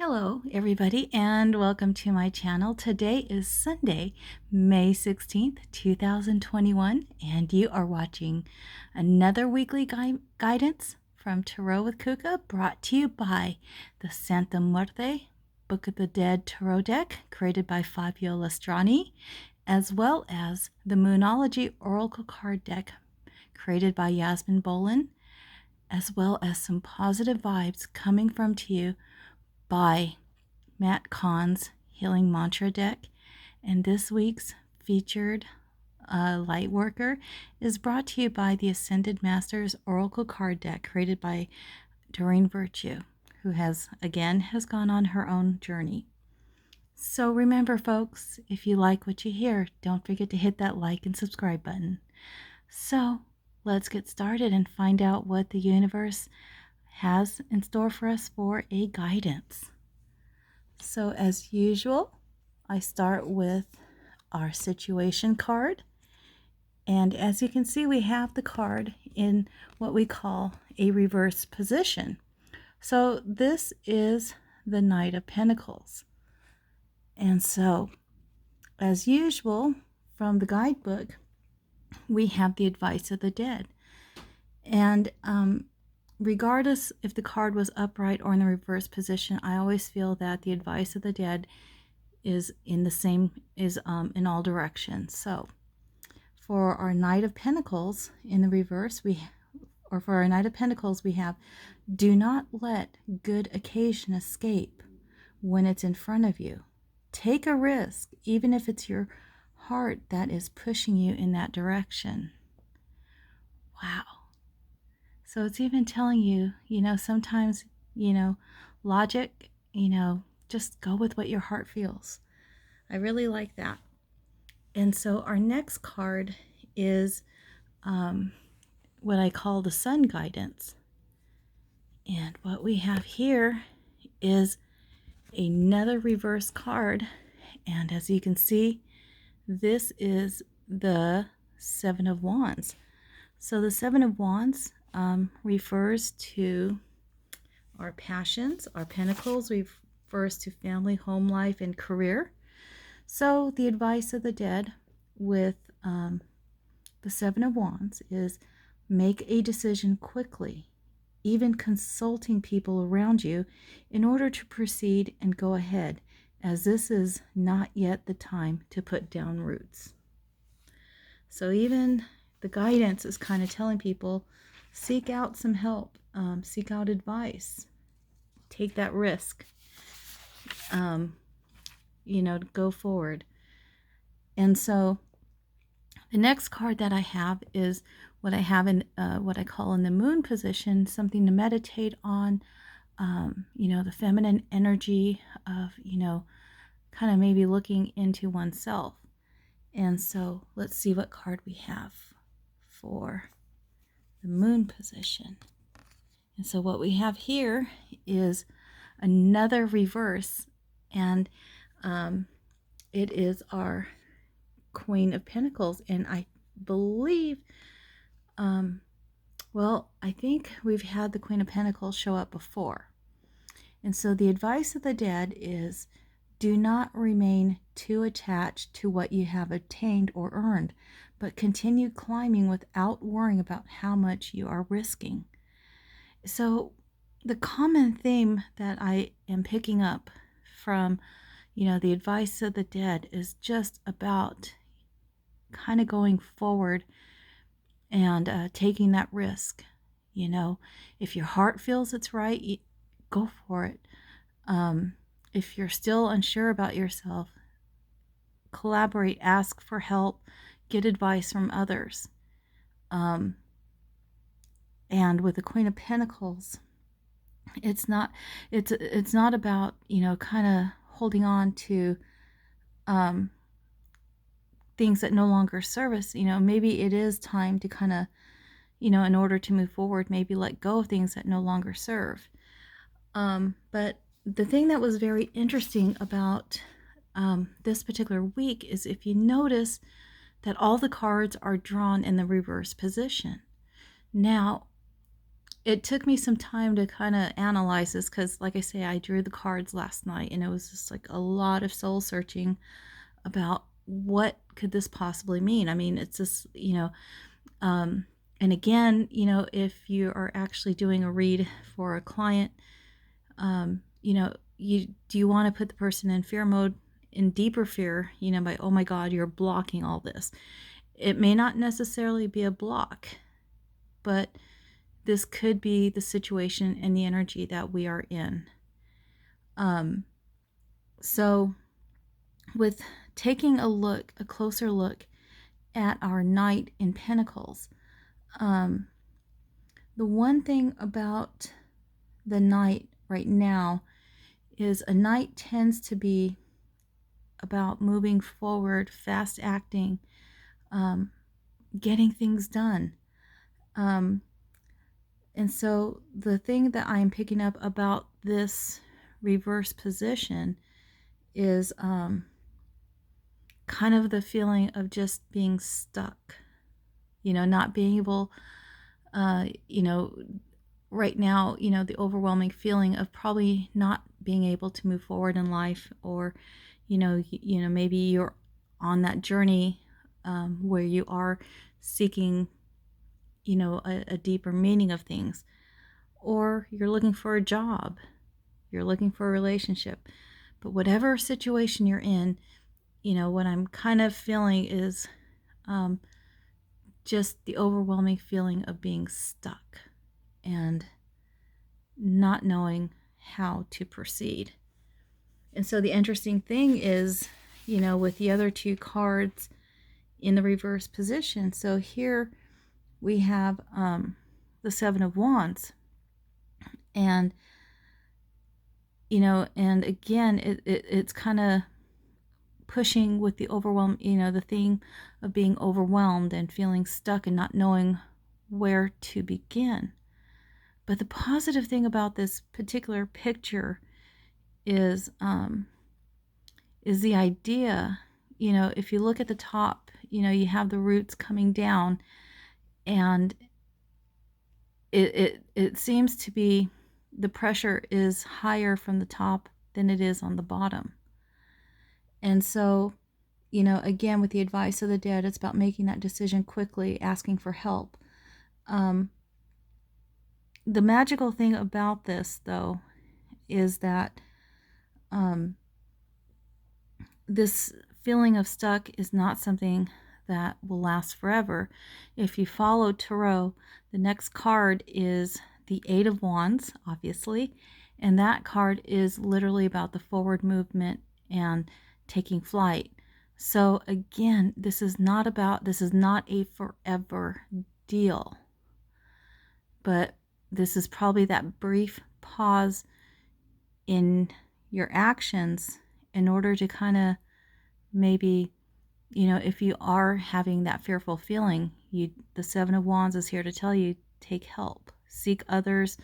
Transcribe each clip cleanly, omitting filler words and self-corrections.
Hello everybody and welcome to my channel. Today is Sunday, May 16th, 2021, and you are watching another weekly guidance from Tarot with Kuka, brought to you by the Santa Muerte Book of the Dead Tarot deck created by Fabio Listrani, as well as the Moonology Oracle card deck created by Yasmin, Boland, as well as some positive vibes coming from to you by Matt Kahn's Healing Mantra deck. And this week's featured light worker is brought to you by the Ascended Masters Oracle card deck created by Doreen Virtue, who has gone on her own journey. So remember, folks, if you like what you hear, don't forget to hit that like and subscribe button. So let's get started and find out what the universe has in store for us for a guidance. So as usual, I start with our situation card. And as you can see, we have the card in what we call a reverse position. So this is the Knight of Pentacles. And so, as usual, from the guidebook, we have the advice of the dead. And regardless if the card was upright or in the reverse position, I always feel that the advice of the dead is in all directions. So for our Knight of Pentacles in the reverse, we have, do not let good occasion escape when it's in front of you. Take a risk, even if it's your heart that is pushing you in that direction. Wow. So it's even telling you, sometimes, logic, just go with what your heart feels. I really like that. And so our next card is what I call the Sun Guidance. And what we have here is another reverse card. And as you can see, this is the Seven of Wands. So the Seven of Wands refers to our passions. Our Pentacles refers to family, home life, and career. So the advice of the dead with the Seven of Wands is make a decision quickly, even consulting people around you in order to proceed and go ahead, as this is not yet the time to put down roots. So even the guidance is kind of telling people, seek out some help, seek out advice, take that risk, to go forward. And so the next card that I have is what I have in what I call in the Moon position, something to meditate on, the feminine energy of, kind of maybe looking into oneself. And so let's see what card we have for the Moon position. And so what we have here is another reverse, and it is our Queen of Pentacles. And I believe, I think we've had the Queen of Pentacles show up before. And so the advice of the dead is, do not remain too attached to what you have obtained or earned, but continue climbing without worrying about how much you are risking. So the common theme that I am picking up from, the advice of the dead is just about kind of going forward and taking that risk. If your heart feels it's right, go for it. If you're still unsure about yourself, collaborate, ask for help, get advice from others. And with the Queen of Pentacles, it's not about, kind of holding on to things that no longer serve us. Maybe it is time to kind of, in order to move forward, maybe let go of things that no longer serve. But the thing that was very interesting about this particular week is if you notice that all the cards are drawn in the reverse position. Now, it took me some time to kind of analyze this because, like I say, I drew the cards last night and it was just like a lot of soul searching about what could this possibly mean. I mean, it's just, and again, if you are actually doing a read for a client, do you want to put the person in fear mode, in deeper fear, by, oh my God, you're blocking all this. It may not necessarily be a block, but this could be the situation and the energy that we are in. So with taking a closer look at our Knight in Pentacles, the one thing about the Knight right now is a Knight tends to be about moving forward, fast acting, getting things done. And so the thing that I'm picking up about this reverse position is kind of the feeling of just being stuck, not being able, right now, the overwhelming feeling of probably not being able to move forward in life, or, maybe you're on that journey where you are seeking, a deeper meaning of things, or you're looking for a job, you're looking for a relationship. But whatever situation you're in, what I'm kind of feeling is just the overwhelming feeling of being stuck and not knowing how to proceed. And so the interesting thing is, with the other two cards in the reverse position, so here we have the Seven of Wands, and and again, it's kind of pushing with the overwhelm, the thing of being overwhelmed and feeling stuck and not knowing where to begin. But the positive thing about this particular picture is the idea, if you look at the top, you have the roots coming down, and it seems to be the pressure is higher from the top than it is on the bottom. And so, again, with the advice of the dead, it's about making that decision quickly, asking for help. The magical thing about this, though, is that this feeling of stuck is not something that will last forever. If you follow tarot, the next card is the Eight of Wands, obviously, and that card is literally about the forward movement and taking flight. So again, this is not a forever deal, but this is probably that brief pause in your actions in order to kind of maybe, if you are having that fearful feeling, the Seven of Wands is here to tell you, take help, seek others.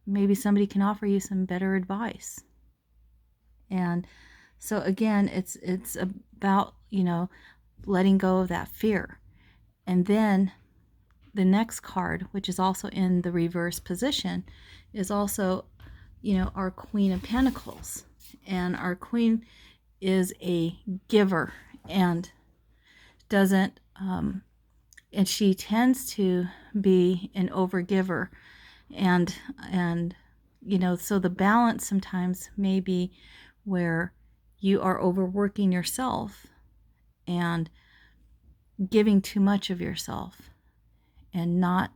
Maybe somebody can offer you some better advice. And so again, it's about, letting go of that fear. And then the next card, which is also in the reverse position, is also, our Queen of Pentacles. And our Queen is a giver and doesn't, and she tends to be an overgiver. And so the balance sometimes may be where you are overworking yourself and giving too much of yourself and not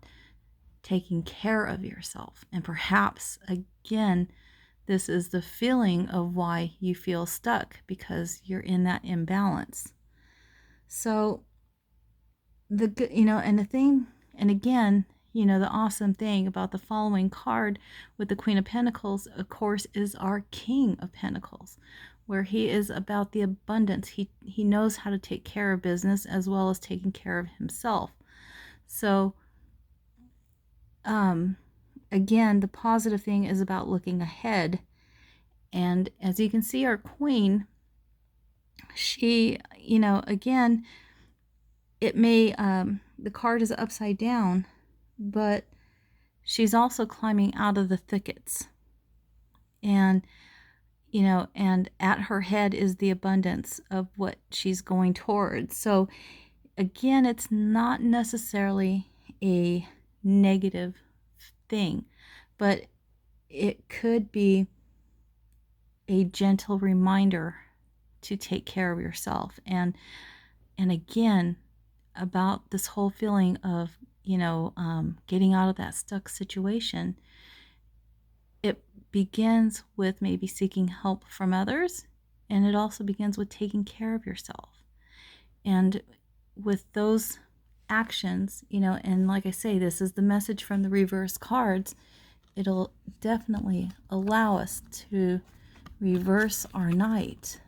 taking care of yourself. And perhaps, again, this is the feeling of why you feel stuck, because you're in that imbalance. So and the thing, and again, the awesome thing about the following card with the Queen of Pentacles, of course, is our King of Pentacles, where he is about the abundance. He knows how to take care of business as well as taking care of himself. So again, the positive thing is about looking ahead. And as you can see, our Queen, she, again, it may, the card is upside down, but she's also climbing out of the thickets. And, and at her head is the abundance of what she's going towards. So again, it's not necessarily a negative thing, but it could be a gentle reminder to take care of yourself. And again, about this whole feeling of, getting out of that stuck situation, it begins with maybe seeking help from others, and it also begins with taking care of yourself. And with those actions, and like I say, this is the message from the reverse cards, it'll definitely allow us to reverse our night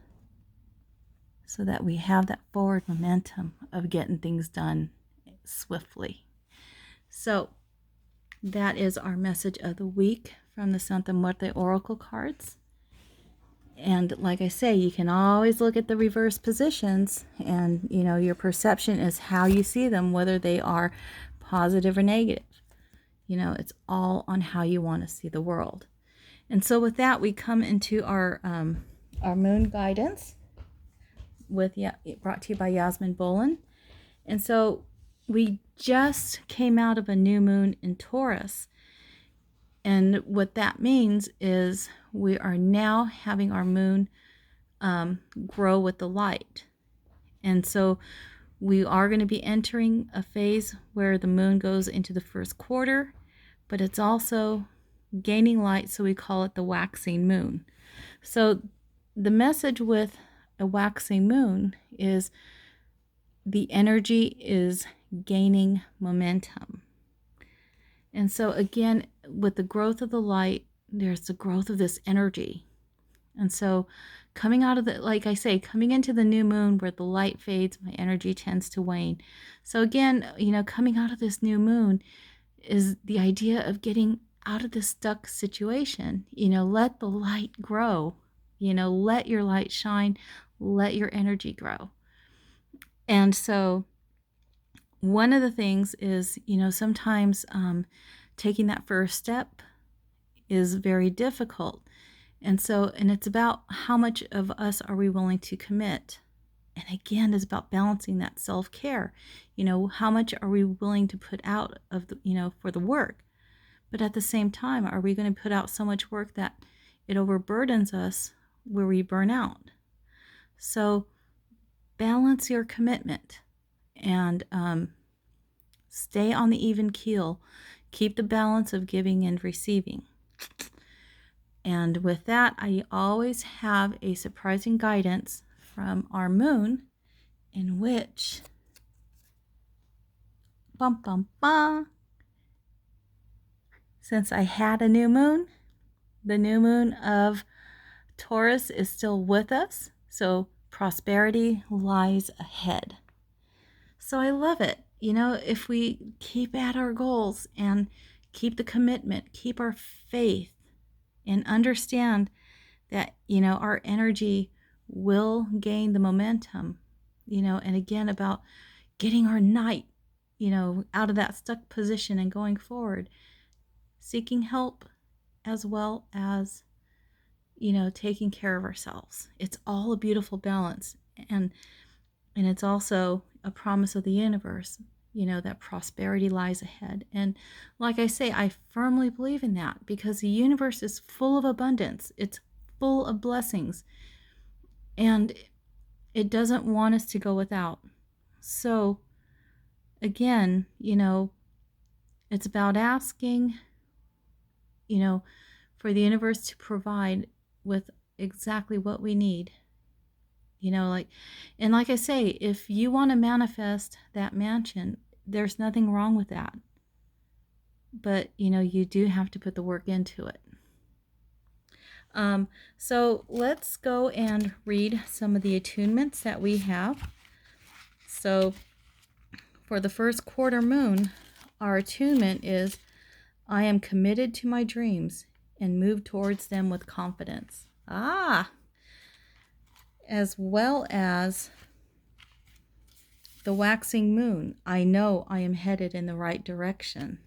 so that we have that forward momentum of getting things done swiftly. So that is our message of the week from the Santa Muerte Oracle cards. And like I say, you can always look at the reverse positions, and your perception is how you see them, whether they are positive or negative. It's all on how you want to see the world. And so with that, we come into our moon guidance brought to you by Yasmin, Boland. And so we just came out of a new moon in Taurus. And what that means is we are now having our moon grow with the light. And so we are going to be entering a phase where the moon goes into the first quarter, but it's also gaining light, so we call it the waxing moon. So the message with a waxing moon is the energy is gaining momentum. And so again, with the growth of the light, there's the growth of this energy. And so coming out of like I say, coming into the new moon where the light fades, my energy tends to wane. So again, coming out of this new moon is the idea of getting out of this stuck situation. Let the light grow. Let your light shine. Let your energy grow. And so one of the things is, sometimes taking that first step is very difficult. And it's about how much of us are we willing to commit. And again, it's about balancing that self-care. How much are we willing to put out of for the work? But at the same time, are we going to put out so much work that it overburdens us where we burn out? So balance your commitment and stay on the even keel. Keep the balance of giving and receiving. And with that, I always have a surprising guidance from our moon, in which, bum, bum, bum, since I had a new moon, the new moon of Taurus is still with us. So prosperity lies ahead. So I love it. If we keep at our goals and keep the commitment, keep our faith, and understand that, our energy will gain the momentum, and again, about getting our night, out of that stuck position and going forward, seeking help as well as, taking care of ourselves. It's all a beautiful balance. And it's also a promise of the universe, that prosperity lies ahead. And like I say, I firmly believe in that because the universe is full of abundance. It's full of blessings. And it doesn't want us to go without. So again, it's about asking, for the universe to provide with exactly what we need. Like I say, if you want to manifest that mansion, there's nothing wrong with that. But, you do have to put the work into it. So let's go and read some of the attunements that we have. So for the first quarter moon, our attunement is, I am committed to my dreams and move towards them with confidence. As well as the waxing moon, I know I am headed in the right direction.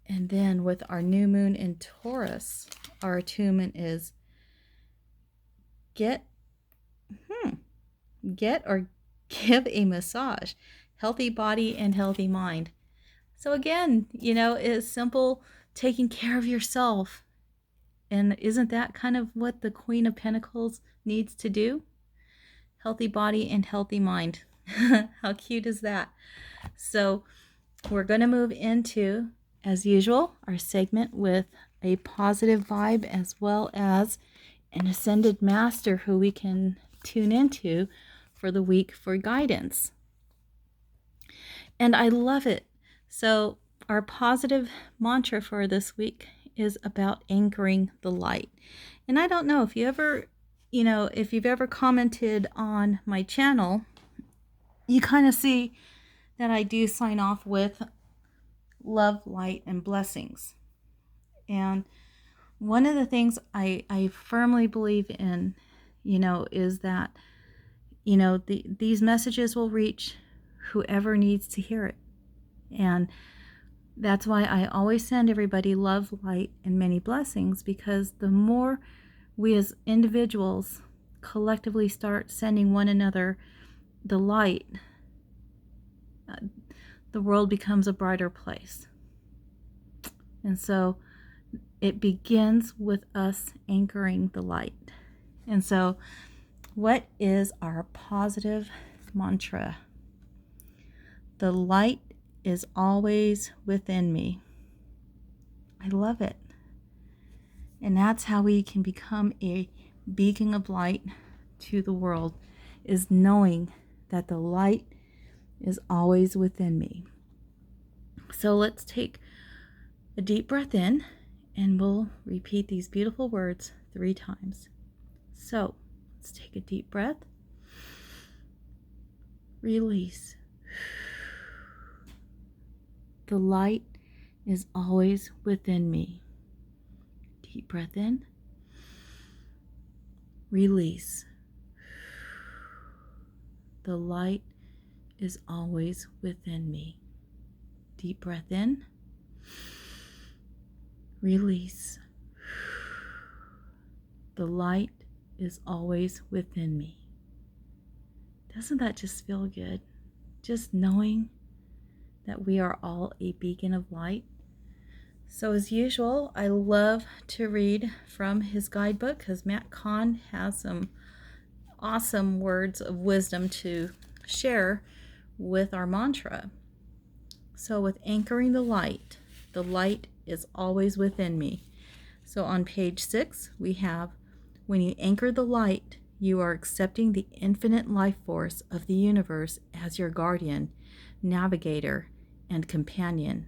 And then with our new moon in Taurus, our attunement is get or give a massage. Healthy body and healthy mind. So again, it's simple, taking care of yourself. And isn't that kind of what the Queen of Pentacles needs to do? Healthy body and healthy mind. How cute is that? So we're going to move into, as usual, our segment with a positive vibe as well as an ascended master who we can tune into for the week for guidance. And I love it. So our positive mantra for this week is about anchoring the light. And I don't know if you ever, if you've ever commented on my channel, you kind of see that I do sign off with love, light, and blessings. And one of the things I firmly believe in, is that, these messages will reach whoever needs to hear it. And that's why I always send everybody love, light, and many blessings, because the more we as individuals collectively start sending one another the light, the world becomes a brighter place. And so it begins with us anchoring the light. And so what is our positive mantra? The light is always within me. I love it. And that's how we can become a beacon of light to the world, is knowing that the light is always within me. So let's take a deep breath in, and we'll repeat these beautiful words 3 times. So let's take a deep breath. Release. The light is always within me. Deep breath in. Release. The light is always within me. Deep breath in. Release. The light is always within me. Doesn't that just feel good? Just knowing that we are all a beacon of light. So as usual, I love to read from his guidebook, because Matt Kahn has some awesome words of wisdom to share with our mantra. So with anchoring the light is always within me. So on page 6, we have, when you anchor the light, you are accepting the infinite life force of the universe as your guardian, navigator, and companion.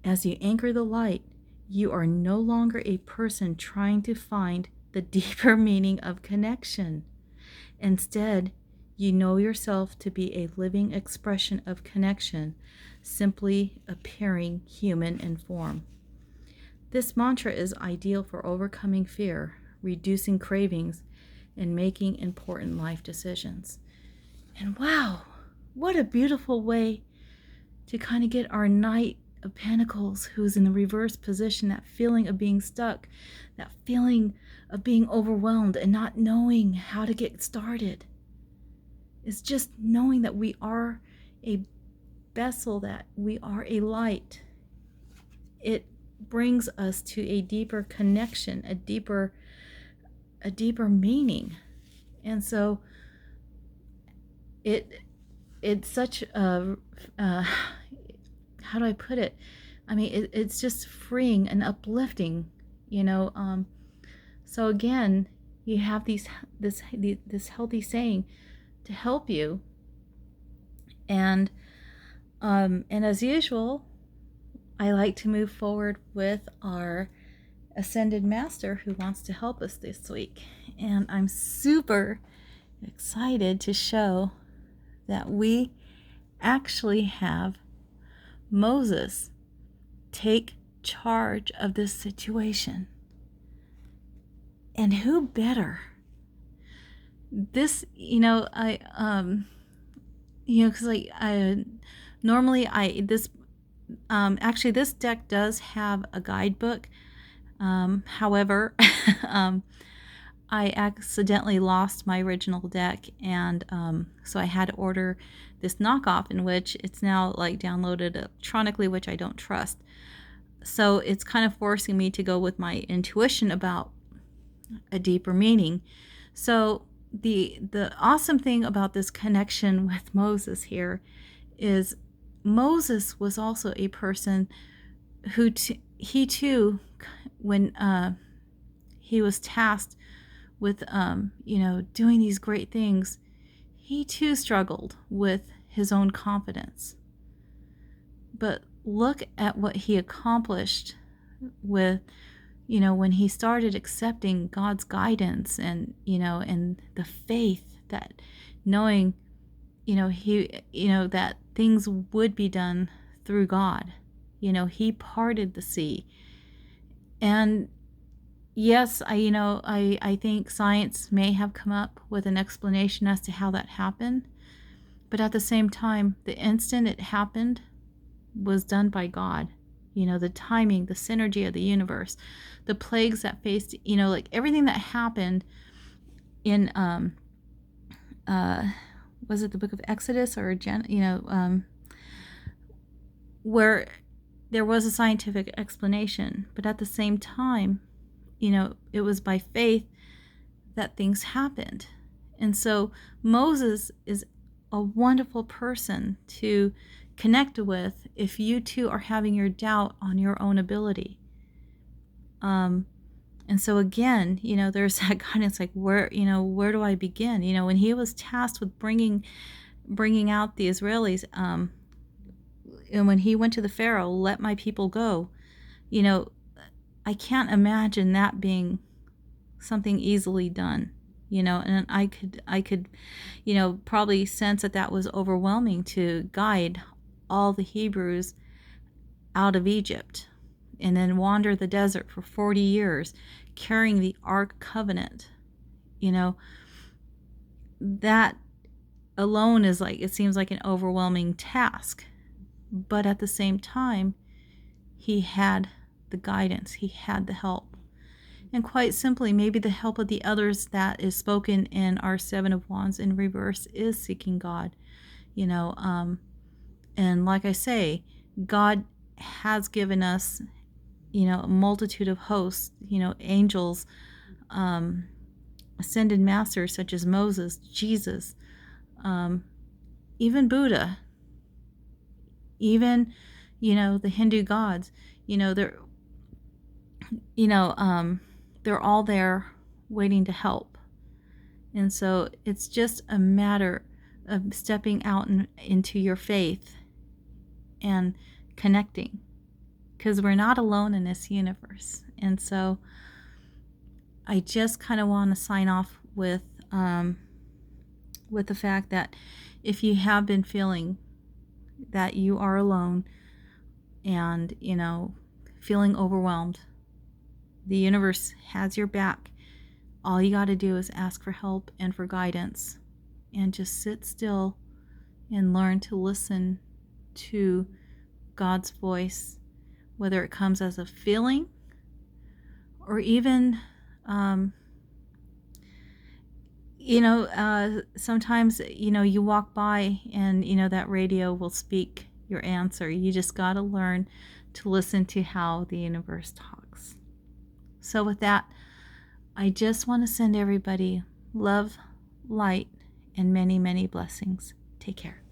As you anchor the light, you are no longer a person trying to find the deeper meaning of connection. Instead, you know yourself to be a living expression of connection, simply appearing human in form. This mantra is ideal for overcoming fear, reducing cravings, and making important life decisions. And wow, what a beautiful way to kind of get our Knight of Pentacles, who's in the reverse position, that feeling of being stuck, that feeling of being overwhelmed and not knowing how to get started. It's just knowing that we are a vessel, that we are a light. It brings us to a deeper connection, a deeper meaning. And so it's such a how do I put it? I mean, it's just freeing and uplifting, So again, you have this healthy saying to help you, and as usual, I like to move forward with our Ascended Master who wants to help us this week. And I'm super excited to show that we actually have Moses take charge of this situation. And who better? This, because normally this Actually, this deck does have a guidebook. However, I accidentally lost my original deck, and so I had to order this knockoff, in which it's now like downloaded electronically, which I don't trust. So it's kind of forcing me to go with my intuition about a deeper meaning. So the awesome thing about this connection with Moses here is Moses was also a person who he too, when he was tasked with doing these great things, he too struggled with his own confidence. But look at what he accomplished with, when he started accepting God's guidance, and and the faith that, knowing that things would be done through God. He parted the sea. And yes, I think science may have come up with an explanation as to how that happened, but at the same time, the instant it happened was done by God. The timing, the synergy of the universe, the plagues that faced, like everything that happened in was it the book of Exodus or where there was a scientific explanation, but at the same time, it was by faith that things happened. And so Moses is a wonderful person to connect with if you too are having your doubt on your own ability. And so again, there's that guidance, like where do I begin? When he was tasked with bringing out the Israelis, and when he went to the Pharaoh, let my people go, I can't imagine that being something easily done, and I could, probably sense that was overwhelming to guide all the Hebrews out of Egypt and then wander the desert for 40 years carrying the Ark Covenant. That alone is like, it seems like an overwhelming task. But at the same time, he had the guidance, he had the help. And quite simply, maybe the help of the others that is spoken in our Seven of Wands in reverse is seeking God. And like I say, God has given us, a multitude of hosts, angels, ascended masters such as Moses, Jesus, even Buddha, even, the Hindu gods, they're all there waiting to help. And so it's just a matter of stepping out into your faith and connecting, because we're not alone in this universe. And so I just kind of want to sign off with the fact that if you have been feeling that you are alone and, feeling overwhelmed, the universe has your back. All you got to do is ask for help and for guidance, and just sit still and learn to listen to God's voice, whether it comes as a feeling or even, sometimes, you walk by and, that radio will speak your answer. You just got to learn to listen to how the universe talks. So with that, I just want to send everybody love, light, and many, many blessings. Take care.